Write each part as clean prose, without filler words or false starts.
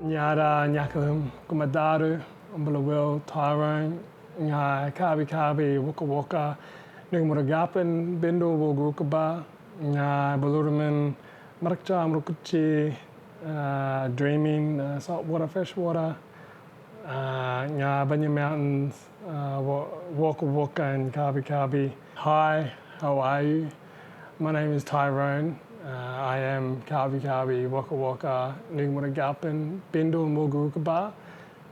Nyara Nyakalum Kumadaru, Umbala Tyrone, Nga Kabi Waka Waka, Nugmuragapan, Bendo Wogukaba, Nga Baluraman, Marakcha Mrukuchi, Dreaming, Saltwater, Freshwater, Nga Banya Mountains, Waka Waka and Kabi. Hi, how are you? My name is Tyrone. I am Kabi Waka Waka Nugmuragapan Bindal Mogurukaba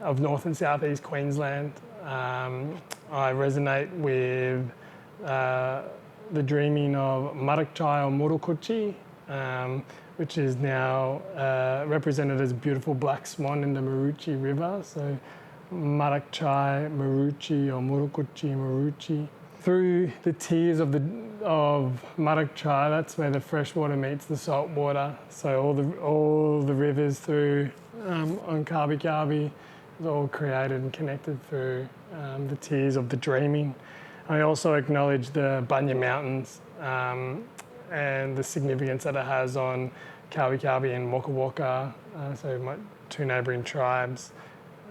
of North and South East Queensland. I resonate with the dreaming of Marakchai or Murukuchi, which is now represented as a beautiful black swan in the Maruchi River. So Marakchai, Maruchi or Murukuchi, Maruchi. Through the tears of Marakchai, that's where the fresh water meets the salt water. So all the rivers through on Kabi is all created and connected through the tears of the dreaming. I also acknowledge the Banya Mountains and the significance that it has on Kabi and Waka Waka, so my two neighbouring tribes,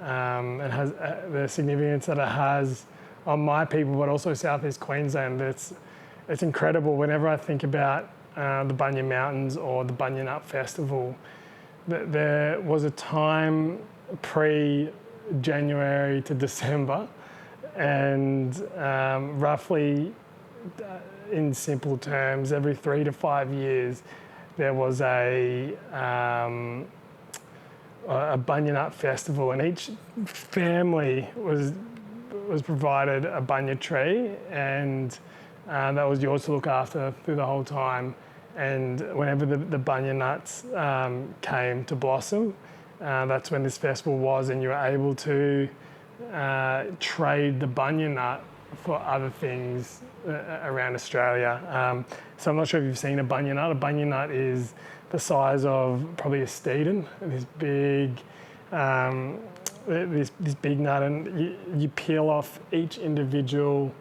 and has the significance that it has on my people, but also Southeast Queensland. It's incredible. Whenever I think about the Banya Mountains or the Banya Nut Festival, there was a time pre-January to December, and roughly, in simple terms, every 3 to 5 years, there was a Banya Nut Festival, and each family was provided a bunya tree, and that was yours to look after through the whole time. And whenever the bunya nuts came to blossom, that's when this festival was, and you were able to trade the bunya nut for other things around Australia. So I'm not sure if you've seen a bunya nut. A bunya nut is the size of probably a Steeden, this big nut, and you peel off each individual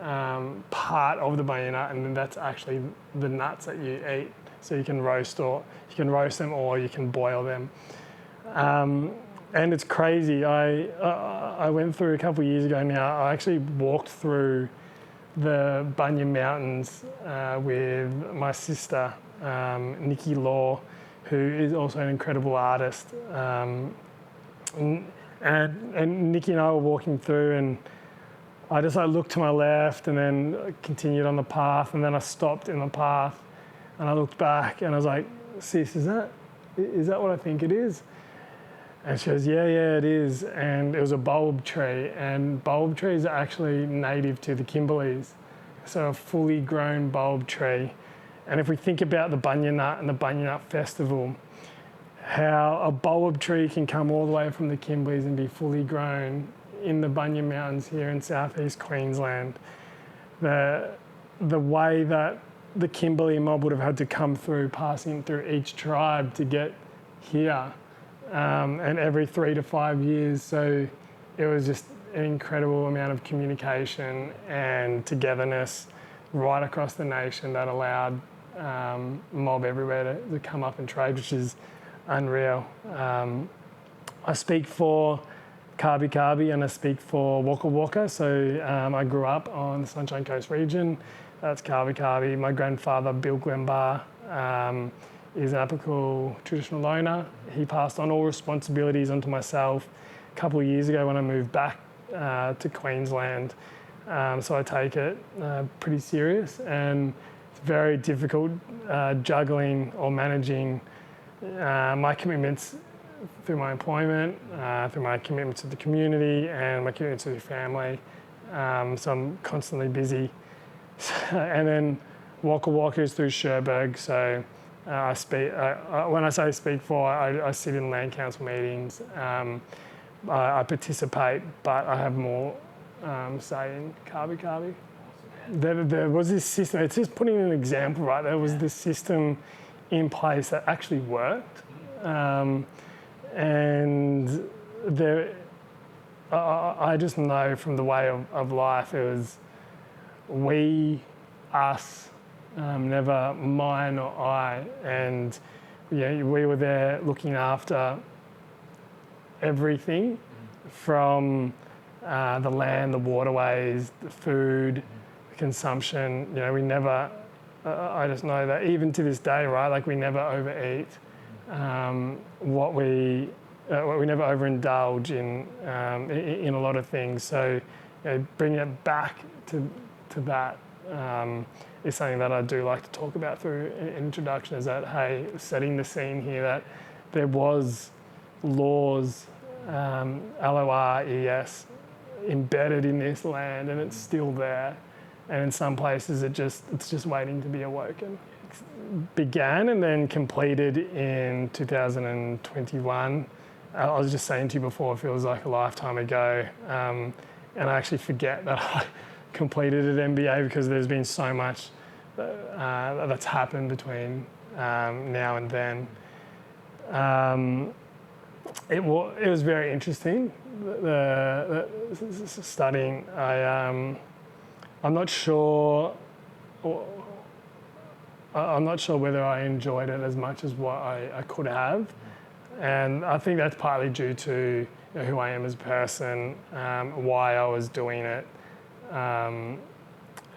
part of the bunya nut, and then that's actually the nuts that you eat. So you can roast them, or you can boil them. And it's crazy. I went through a couple of years ago now. I actually walked through the Banya Mountains with my sister, Nikki Law, who is also an incredible artist. And Nikki and I were walking through, and I just looked to my left and then continued on the path, and then I stopped in the path and I looked back and I was like, "Sis, is that what I think it is?" And she goes, yeah, it is. And it was a bulb tree, and bulb trees are actually native to the Kimberleys. So a fully grown bulb tree. And if we think about the Bunya Nut and the Bunya Nut Festival, how a bulb tree can come all the way from the Kimberleys and be fully grown in the Bunya Mountains here in southeast Queensland. The way that the Kimberley mob would have had to come through, passing through each tribe to get here, and every 3 to 5 years. So it was just an incredible amount of communication and togetherness right across the nation that allowed mob everywhere to come up and trade, which is unreal. I speak for Kabi and I speak for Waka Waka. So I grew up on the Sunshine Coast region. That's Kabi. My grandfather, Bill Glenbar, is an Apical traditional owner. He passed on all responsibilities onto myself a couple of years ago when I moved back to Queensland. So I take it pretty serious, and it's very difficult juggling or managing my commitments through my employment, through my commitments to the community and my commitments to the family. So I'm constantly busy. And then Waka Waka is through Sherburg. So I speak. When I say speak for, I sit in land council meetings. I participate, but I have more say in Kabi. There was this system. It's just putting an example, right? There was this system in place that actually worked, and I just know from the way of life, it was we, us, never mine or I. And we were there looking after everything from the land, the waterways, the food, the consumption. You know, we never, I just know that even to this day, right, like we never overeat. We never overindulge in a lot of things. So, you know, bringing it back to that is something that I do like to talk about through an introduction. Is that, hey, setting the scene here that there was laws, LORES, embedded in this land, and it's still there. And in some places, it's just waiting to be awoken. Began and then completed in 2021. I was just saying to you before, it feels like a lifetime ago. And I actually forget that I completed at MBA because there's been so much that's happened between now and then. It was very interesting, the studying. I'm not sure whether I enjoyed it as much as what I could have. And I think that's partly due to, you know, who I am as a person, why I was doing it,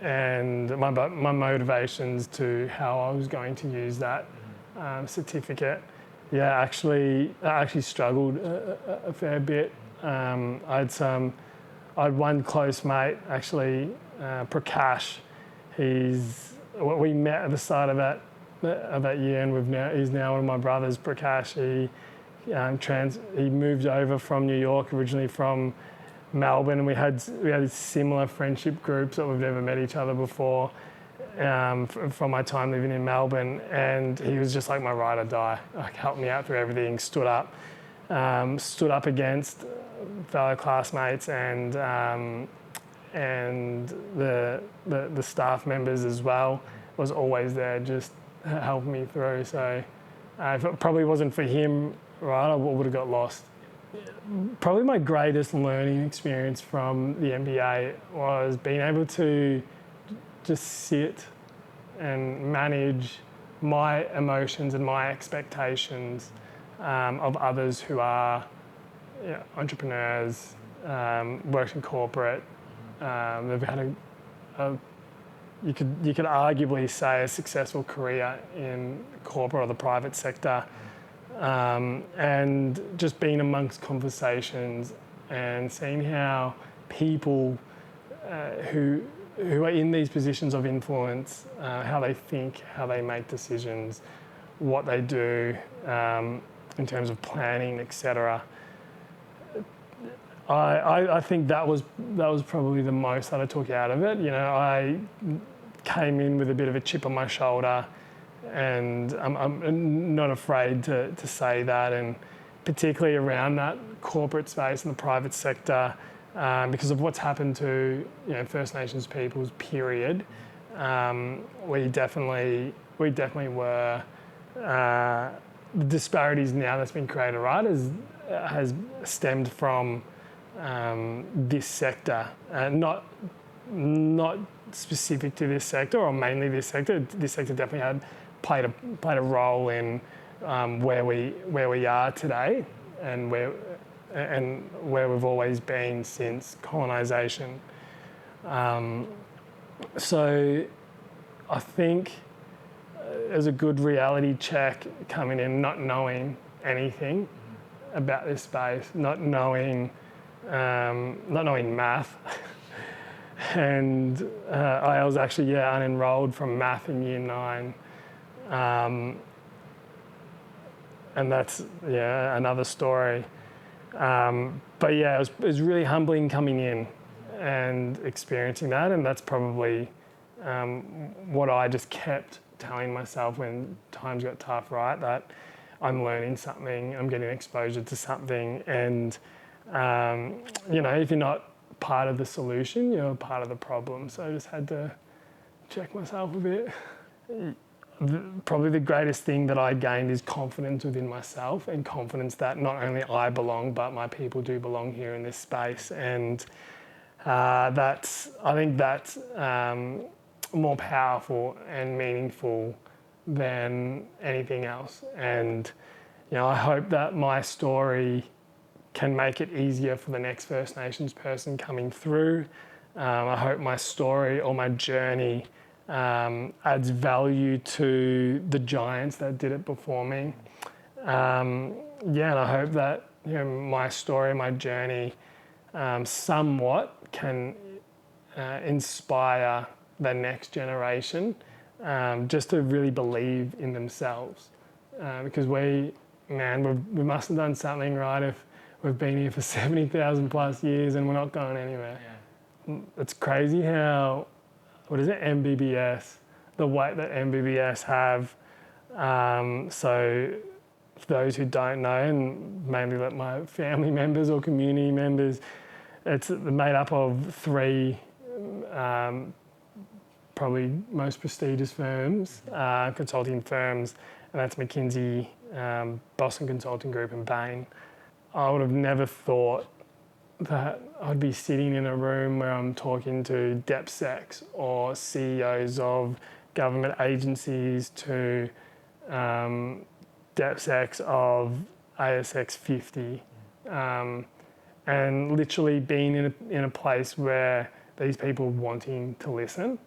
and my motivations to how I was going to use that certificate. Yeah, I actually struggled a fair bit. I had one close mate, actually, Prakash. We met at the start of that year, and he's now one of my brothers. Prakash, he moved over from New York, originally from Melbourne, and we had similar friendship groups that we've never met each other before. From my time living in Melbourne, and he was just like my ride or die. Like, helped me out through everything. Stood up against fellow classmates and the staff members as well. Was always there, just helping me through. So if it probably wasn't for him, right, I would have got lost. Probably my greatest learning experience from the MBA was being able to just sit and manage my emotions and my expectations of others who are, you know, entrepreneurs, worked in corporate. They've had you could arguably say a successful career in corporate or the private sector, and just being amongst conversations and seeing how people who are in these positions of influence, how they think, how they make decisions, what they do in terms of planning, etc. I think that was probably the most that I took out of it. You know, I came in with a bit of a chip on my shoulder, and I'm not afraid to say that, and particularly around that corporate space and the private sector. Because of what's happened to, you know, First Nations peoples, period, we definitely were. The disparities now that's been created, right, has stemmed from this sector, not specific to this sector or mainly this sector. This sector definitely played a role in where we are today and where we've always been since colonisation. So I think it was a good reality check coming in, not knowing anything about this space, not knowing math. And I was actually, unenrolled from math in year 9. And that's, another story. But yeah, it was really humbling coming in and experiencing that, and that's probably what I just kept telling myself when times got tough, right? That I'm learning something, I'm getting exposure to something, and if you're not part of the solution, you're part of the problem. So I just had to check myself a bit. Probably the greatest thing that I gained is confidence within myself, and confidence that not only I belong, but my people do belong here in this space. And I think that's more powerful and meaningful than anything else. And I hope that my story can make it easier for the next First Nations person coming through. I hope my story or my journey adds value to the giants that did it before me. And I hope that my story, my journey, somewhat can inspire the next generation just to really believe in themselves. Because we must have done something right if we've been here for 70,000 plus years and we're not going anywhere. Yeah. It's crazy how, MBBS, the weight that MBBS have. So for those who don't know, and mainly like my family members or community members, it's made up of three probably most prestigious firms, consulting firms, and that's McKinsey, Boston Consulting Group and Bain. I would have never thought that I'd be sitting in a room where I'm talking to DepSecs or CEOs of government agencies to DepSecs of ASX 50, and literally being in a place where these people wanting to listen,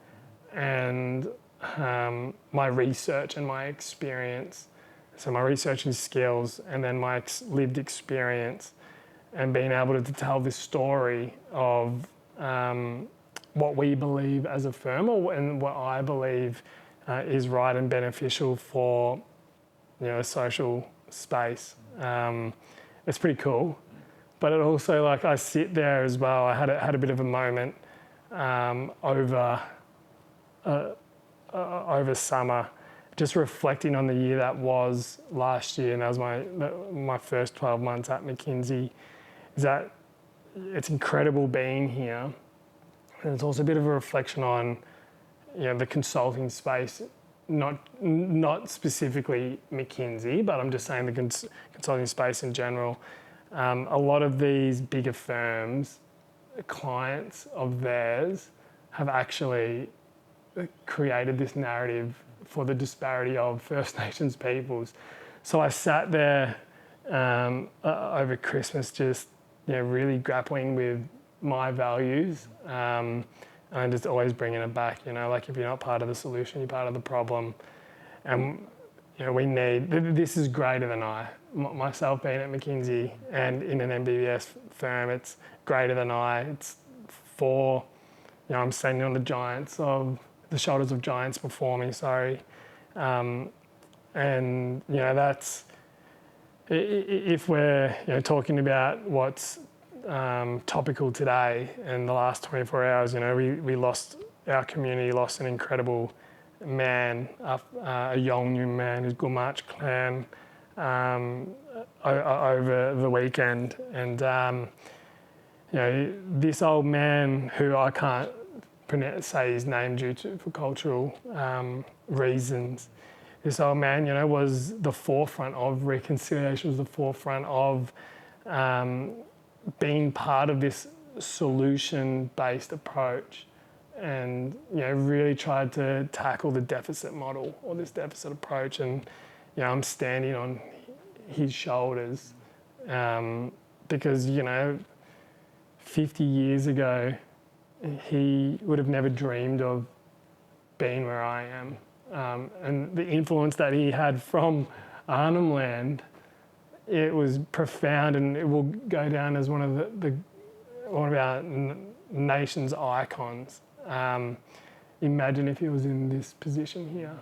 and my research and my experience, so my research and skills, and then my lived experience, and being able to tell this story of what we believe as a firm, and what I believe is right and beneficial for a social space. It's pretty cool, but it also, like, I sit there as well. I had a bit of a moment over summer, just reflecting on the year that was last year, and that was my first 12 months at McKinsey. Is that it's incredible being here, and it's also a bit of a reflection on the consulting space, not specifically McKinsey, but I'm just saying the consulting space in general. A lot of these bigger firms, clients of theirs, have actually created this narrative for the disparity of First Nations peoples. So I sat there over Christmas, just really grappling with my values, and just always bringing it back. Like, if you're not part of the solution, you're part of the problem. And we need, this is greater than I. Myself being at McKinsey and in an MBBS firm, it's greater than I. It's for, I'm standing on the shoulders of giants before me, and that's, if we're talking about what's topical today, in the last 24 hours, our community lost an incredible man, a Yolngu man, his Gumatj clan, over the weekend. And this old man, who I can't say his name for cultural reasons, this old man, was the forefront of reconciliation, was the forefront of being part of this solution-based approach, and really tried to tackle the deficit model, or this deficit approach. And I'm standing on his shoulders, because 50 years ago he would have never dreamed of being where I am, and the influence that he had from Arnhem Land, it was profound, and it will go down as one of our nation's icons. Imagine if he was in this position here.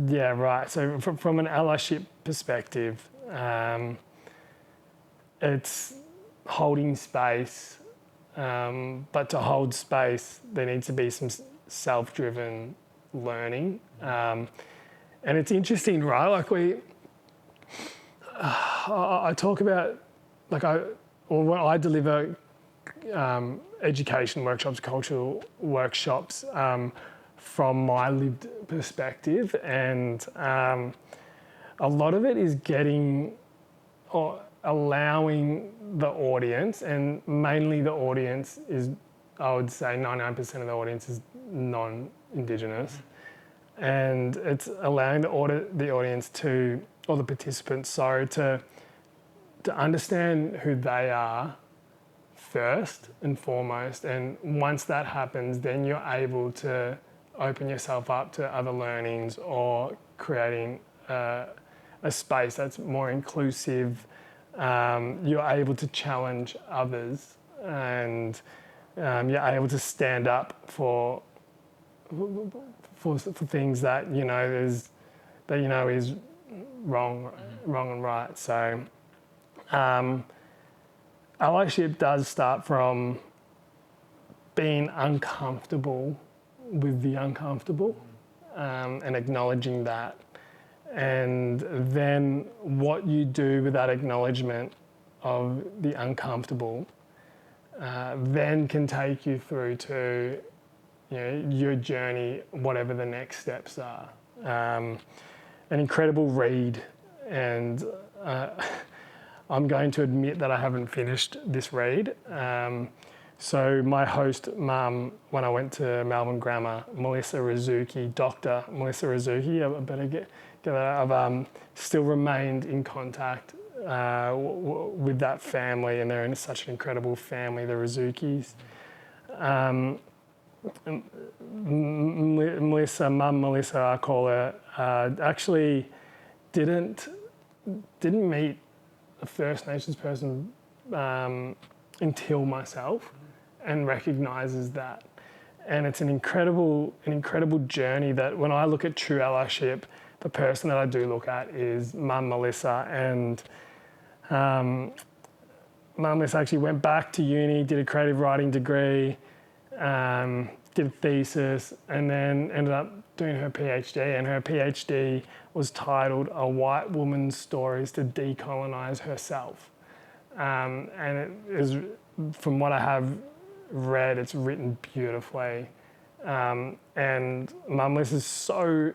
Yeah, right. So from an allyship perspective, it's holding space, but to hold space, there needs to be some self-driven learning. And it's interesting, right? Like, I talk about, when I deliver education workshops, cultural workshops, from my lived perspective, and a lot of it is getting or allowing the audience, and mainly the audience is, I would say 99% of the audience is non-Indigenous, and it's allowing the audience to, or the participants, to to understand who they are first and foremost. And once that happens, then you're able to open yourself up to other learnings or creating a space that's more inclusive. You're able to challenge others, and you're able to stand up for things that is wrong and right. So allyship does start from being uncomfortable with the uncomfortable, and acknowledging that. And then what you do with that acknowledgement of the uncomfortable then can take you through to your journey, whatever the next steps are. An incredible read, and I'm going to admit that I haven't finished this read. So my host mum, when I went to Melbourne Grammar, Melissa Rizuki, Dr. Melissa Rizuki, I better get that. I've still remained in contact with that family, and they're in such an incredible family, the Rizukis. Melissa, I call her, actually didn't meet a First Nations person until myself, and recognises that. And it's an incredible journey that when I look at true allyship, the person that I do look at is Mum Melissa. And Mum Melissa actually went back to uni, did a creative writing degree, did a thesis, and then ended up doing her PhD. And her PhD was titled "A White Woman's Stories to Decolonize Herself." And it is, from what I have read, it's written beautifully. And Mum Liz is so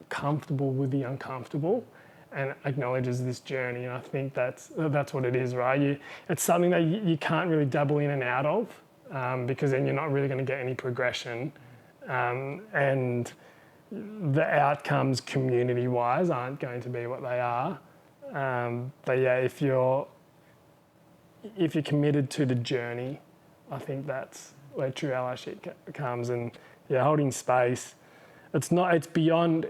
comfortable with the uncomfortable and acknowledges this journey. And I think that's what it is, right? It's something that you can't really dabble in and out of, because then you're not really going to get any progression. And the outcomes community-wise aren't going to be what they are. But yeah, if you're committed to the journey, I think that's where true allyship comes. And yeah, holding space. It's beyond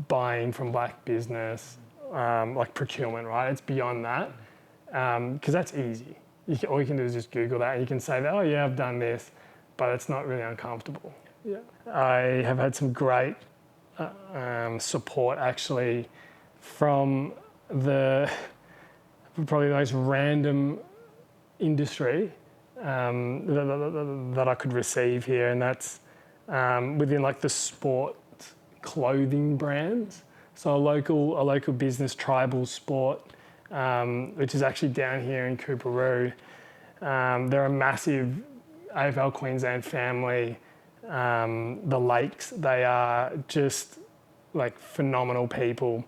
buying from black business, like procurement, right? It's beyond that, because that's easy. All you can do is just Google that, and you can say that, oh yeah, I've done this, but it's not really uncomfortable. Yeah, I have had some great support actually from probably the most random industry that I could receive here, and that's within like the sport clothing brands. So a local business, Tribal Sport, which is actually down here in Coorparoo. They're a massive AFL Queensland family. The Lakes, they are just like phenomenal people.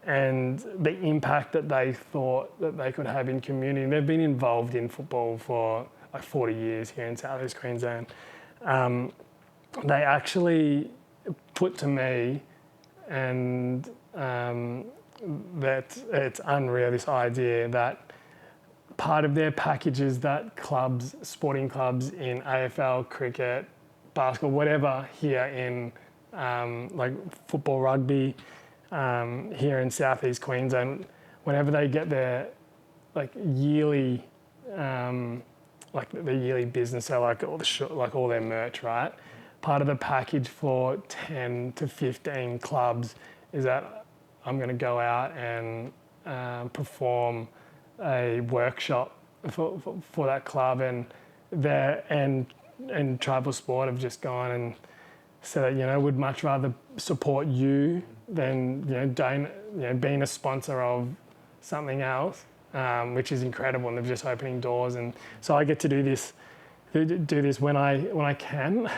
And the impact that they thought that they could have in community. They've been involved in football for like 40 years here in South East Queensland. They actually put to me, and that it's unreal, this idea that part of their package is that clubs, sporting clubs in AFL, cricket, basketball, whatever here in like football, rugby, here in South East Queensland, whenever they get their like yearly, like the yearly business, so like all their merch, right? Part of the package for 10 to 15 clubs is that I'm going to go out and perform a workshop for that club, and Tribal Sport have just gone and said that would much rather support you than being a sponsor of something else, which is incredible, and they're just opening doors. And so I get to do this when I can.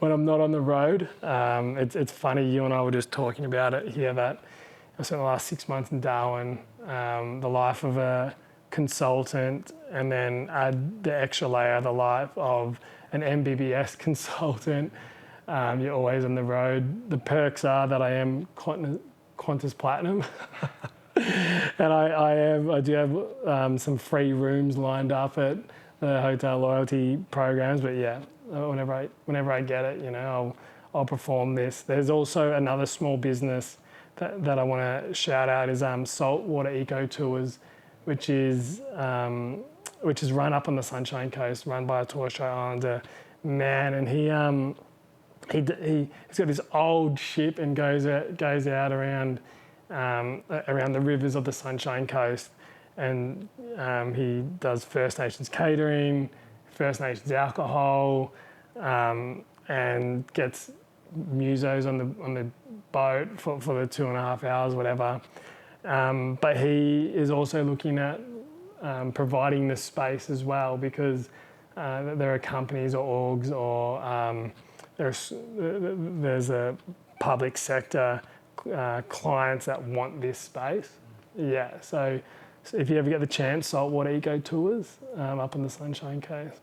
When I'm not on the road. It's funny, you and I were just talking about it here, that I spent the last 6 months in Darwin, the life of a consultant, and then add the extra layer, the life of an MBBS consultant. You're always on the road. The perks are that I am Qantas Platinum. And I do have some free rooms lined up at the hotel loyalty programs. But yeah, whenever I get it, I'll perform this. There's also another small business that I want to shout out is Saltwater Eco Tours, which is run up on the Sunshine Coast, run by a Torres Strait Islander man, and he's got this old ship and goes out around the rivers of the Sunshine Coast, and he does First Nations catering, First Nations alcohol, and gets musos on the boat for the 2.5 hours, whatever. But he is also looking at providing the space as well, because there are companies or orgs or there's a public sector clients that want this space. Yeah, so if you ever get the chance, Saltwater Eco Tours up on the Sunshine Coast.